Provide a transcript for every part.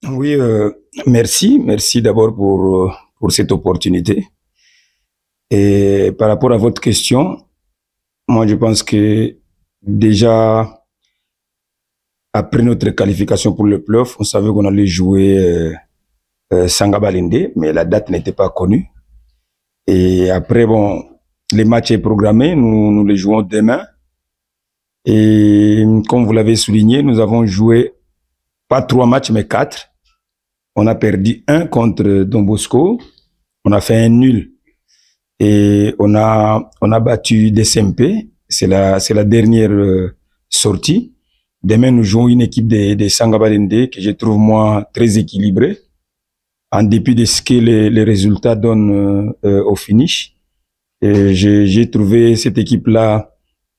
Oui, merci d'abord pour cette opportunité. Et par rapport à votre question, moi je pense que déjà après notre qualification pour le playoff, on savait qu'on allait jouer Sangabalinde, mais la date n'était pas connue. Et après, bon, les matchs est programmé, nous les jouons demain. Et comme vous l'avez souligné, nous avons joué pas 3 matchs, mais 4. On a perdu 1 contre Don Bosco. On a fait un nul. Et on a battu DSMP. C'est la dernière sortie. Demain, nous jouons une équipe de Sangabalinde que je trouve, moi, très équilibrée. En dépit de ce que les résultats donnent au finish. J'ai trouvé cette équipe-là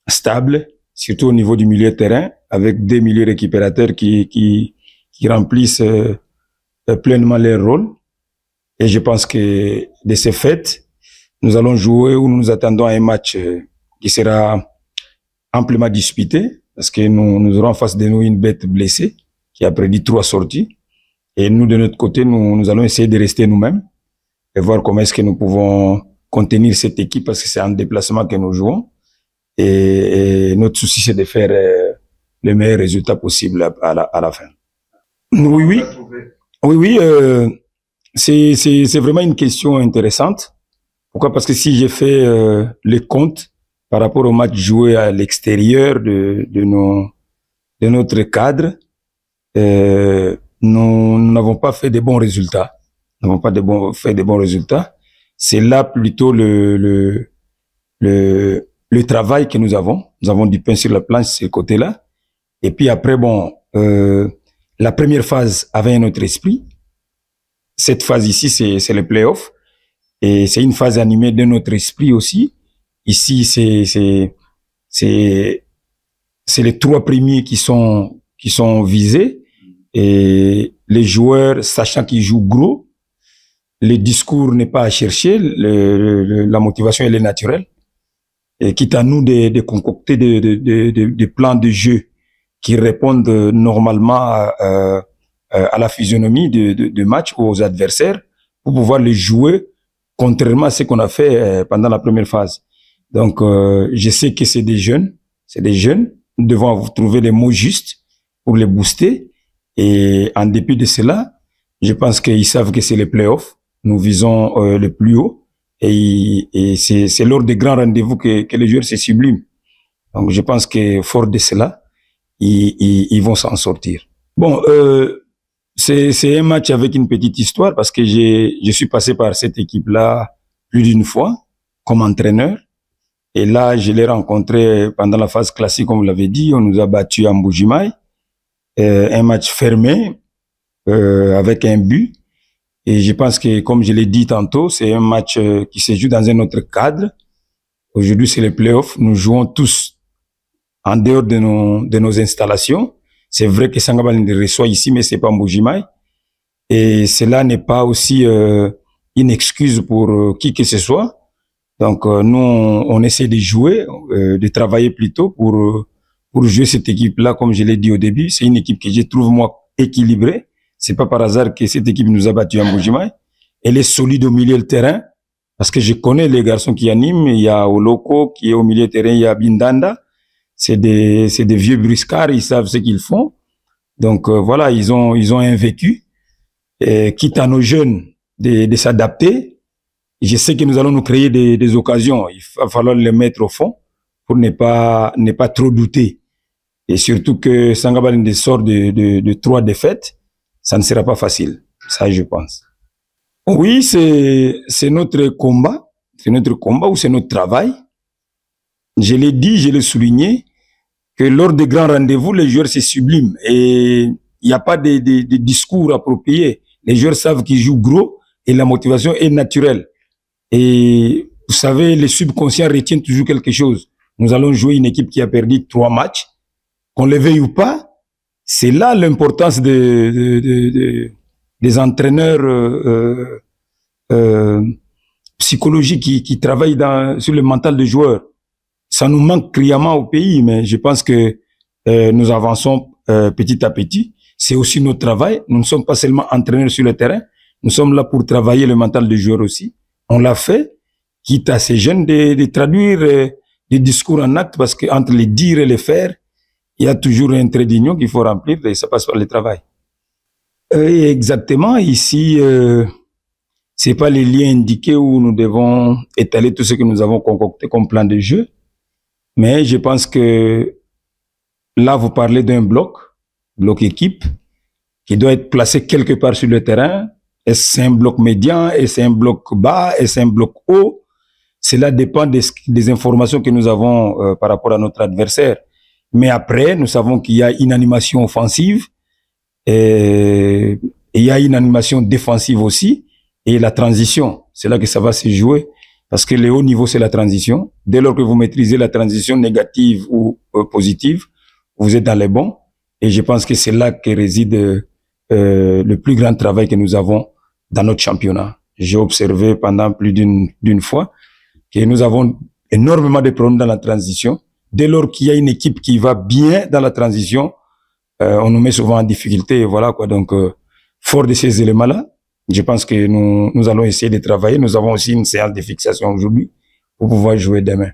stable, surtout au niveau du milieu de terrain, avec 2 milieux récupérateurs qui remplissent pleinement leur rôle. Et je pense que de ce fait, nous allons jouer ou nous nous attendons à un match qui sera amplement disputé, parce que nous aurons en face de nous une bête blessée qui a prédit 3 sorties. Et nous, de notre côté, nous allons essayer de rester nous-mêmes et voir comment est-ce que nous pouvons contenir cette équipe, parce que c'est en déplacement que nous jouons. Et notre souci, c'est de faire le meilleur résultat possible à la fin. Oui, c'est vraiment une question intéressante. Pourquoi? Parce que si j'ai fait les comptes par rapport au match joué à l'extérieur de notre cadre, nous n'avons pas fait de bons résultats. Nous n'avons pas fait de bons résultats. C'est là plutôt le travail que nous avons. Nous avons du pain sur la planche, ce côté-là. Et puis après, bon, la première phase avait un autre esprit. Cette phase ici, c'est le play-off. Et c'est une phase animée de notre esprit aussi. Ici, c'est les 3 premiers qui sont visés. Et les joueurs, sachant qu'ils jouent gros, le discours n'est pas à chercher, la motivation, elle est naturelle. Et quitte à nous de concocter des plans de jeu qui répondent normalement à la physionomie de match ou aux adversaires pour pouvoir les jouer contrairement à ce qu'on a fait pendant la première phase. Donc, je sais que c'est des jeunes. Nous devons trouver les mots justes pour les booster. Et en dépit de cela, je pense qu'ils savent que c'est les playoffs. Nous visons le plus haut. Et c'est lors des grands rendez-vous que les joueurs se subliment. Donc, je pense que fort de cela, ils vont s'en sortir. Bon, c'est un match avec une petite histoire parce que je suis passé par cette équipe-là plus d'une fois comme entraîneur. Et là, je l'ai rencontré pendant la phase classique, comme vous l'avez dit. On nous a battu à Mbujimaï. Un match fermé avec un but. Et je pense que, comme je l'ai dit tantôt, c'est un match qui se joue dans un autre cadre. Aujourd'hui, c'est les playoffs. Nous jouons tous en dehors de nos installations. C'est vrai que Sangabalinde reçoit ici, mais c'est pas Mbujimaï. Et cela n'est pas aussi une excuse pour qui que ce soit. Donc, nous, on essaie de jouer, de travailler plutôt pour jouer cette équipe-là, comme je l'ai dit au début. C'est une équipe que je trouve, moi, équilibrée. C'est pas par hasard que cette équipe nous a battus à Mbujimaï. Elle est solide au milieu de terrain, parce que je connais les garçons qui animent. Il y a Oloko qui est au milieu de terrain, il y a Bindanda. C'est des vieux briscards, ils savent ce qu'ils font. Donc, voilà, ils ont un vécu. Et quitte à nos jeunes de s'adapter, je sais que nous allons nous créer des occasions. Il va falloir les mettre au fond pour ne pas trop douter. Et surtout que Sangabalinde sort de 3 défaites, ça ne sera pas facile. Ça, je pense. Oui, c'est notre combat. C'est notre combat ou c'est notre travail. Je l'ai dit, je l'ai souligné, que lors des grands rendez-vous, les joueurs se subliment. Et il n'y a pas de discours appropriés. Les joueurs savent qu'ils jouent gros et la motivation est naturelle. Et vous savez, les subconscients retiennent toujours quelque chose. Nous allons jouer une équipe qui a perdu 3 matchs. Qu'on le veuille ou pas, c'est là l'importance des entraîneurs psychologiques qui travaillent sur le mental des joueurs. Ça nous manque criamment au pays, mais je pense que nous avançons petit à petit. C'est aussi notre travail. Nous ne sommes pas seulement entraîneurs sur le terrain. Nous sommes là pour travailler le mental des joueurs aussi. On l'a fait, quitte à ces jeunes de traduire des discours en actes, parce qu'entre les dire et les faire, il y a toujours un trait d'union qu'il faut remplir et ça passe par le travail. Exactement, ici, c'est pas les liens indiqués où nous devons étaler tout ce que nous avons concocté comme plan de jeu, mais je pense que là, vous parlez d'un bloc équipe, qui doit être placé quelque part sur le terrain. Est-ce c'est un bloc médian, est-ce c'est un bloc bas, est-ce c'est un bloc haut? Cela dépend des informations que nous avons par rapport à notre adversaire. Mais après, nous savons qu'il y a une animation offensive et il y a une animation défensive aussi, et la transition. C'est là que ça va se jouer, parce que le haut niveau, c'est la transition. Dès lors que vous maîtrisez la transition négative ou positive, vous êtes dans les bons. Et je pense que c'est là que réside le plus grand travail que nous avons dans notre championnat. J'ai observé pendant plus d'une fois que nous avons énormément de problèmes dans la transition. Dès lors qu'il y a une équipe qui va bien dans la transition, on nous met souvent en difficulté. Et voilà quoi. Donc, fort de ces éléments-là, je pense que nous allons essayer de travailler. Nous avons aussi une séance de fixation aujourd'hui pour pouvoir jouer demain.